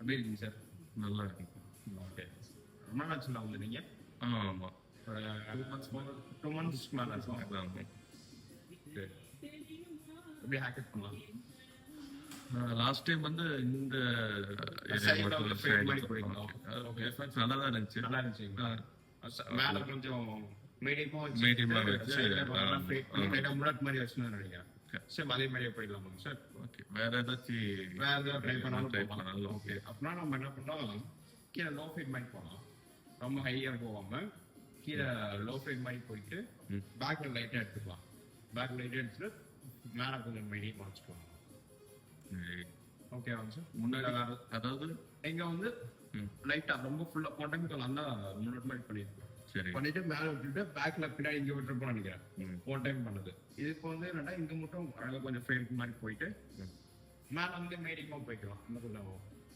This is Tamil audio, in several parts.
எப்படி இருக்கீங்க சார்? நல்லா இருக்கு. ஓகே. ரொம்ப நாள் ஆச்சுங்களா வந்து நீங்கள்? ஆமாம். 2 months மேலே ஆச்சுங்களா? ஆமாம். சரி. எப்படி ஹேக்கெட் பண்ணலாம்? லாஸ்ட் டைம் வந்து இந்த Side ல வந்து fade மாதிரி போயிருந்தோம். நல்லா தான் இருந்துச்சு. நல்லா இருந்துச்சுங்களா? மேலே கொஞ்சம் மீடியமாக வச்சு Medium-ஆ வச்சு, முன்னாடி மாதிரி வச்சுன்னு நினைக்கிறேன். சரி, அதே மாதிரியே போயிடலாமா சார்? ஓகே. வேற ஏதாச்சும் வேற ஏதாவது ட்ரை பண்ணாலும் ட்ரை போகலாம். பண்ணாலும் ஓகே. அப்படின்னா நம்ம என்ன பண்ணலாம், கீழே லோ ஃபீட் மாதிரி போகலாம். ரொம்ப ஹையாக போகாம கீழே லோ ஃபீட் மாதிரி போயிட்டு பேக்கில் லைட்டாக எடுத்துக்கலாம். பேக் லைட்டாக எடுத்துட்டு மேலே கொஞ்சம் மீடியமாக வச்சுக்கலாம். ஓகேவாங்க சார்? முன்னாடி வேறு அதாவது இங்கே வந்து லைட்டாக ரொம்ப ஃபுல்லாக போட்டாங்க நல்லா முன்னாடி மாதிரி பண்ணியிருக்கோம். சரி. பண்ணிட்டு மேலே விட்டுட்டு பேக்ல பின்னாடி இங்கே விட்டுருப்போம் நினைக்கிறேன். போன டைம் பண்ணது. இதுக்கு வந்து என்னன்னா இங்கே மட்டும் அழகாக கொஞ்சம் ஃபேட் மாதிரி போயிட்டு மேலே வந்து மீடியமாக போய்க்கலாம். இன்னும் கொஞ்சம்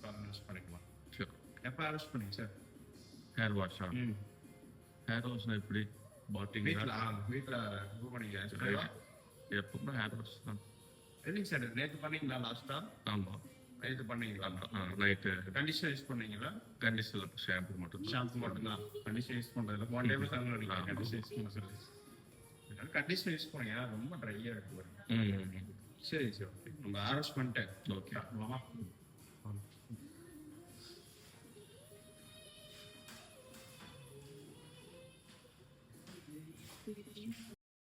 அரெஸ்ட் பண்ணிக்கலாம். சரி. எப்போ அரெஸ்ட் பண்ணீங்க சார்? ஹேர் வாஷா? ஹேர் வாஷ்னா எப்படி? பாட்டிங் வீட்டில் இது பண்ணிக்கிறேன். எப்பவுமே ஹேர் வாஷ் தான். இல்லைங்க சார், நேற்று பண்ணீங்களா லாஸ்ட்டா? ஆமாம். நேற்று பண்ணீங்களா? நைட்டு கண்டிஷனர் யூஸ் பண்ணீங்களா? கண்டிஷனர் ஷாம்பு மட்டும். ஷாம்பு மட்டும்தான் கண்டிஷனர் யூஸ் பண்ணுறதுல போன டைம் தான் கண்டிஷனர் யூஸ் பண்ண சொல்லி கண்டிஷனர் யூஸ் பண்ணீங்கன்னா ரொம்ப ட்ரையாக இருக்கு. சரி சரி, ஓகே. நம்ம அரெஸ்ட் பண்ணிட்டேன். ஓகே.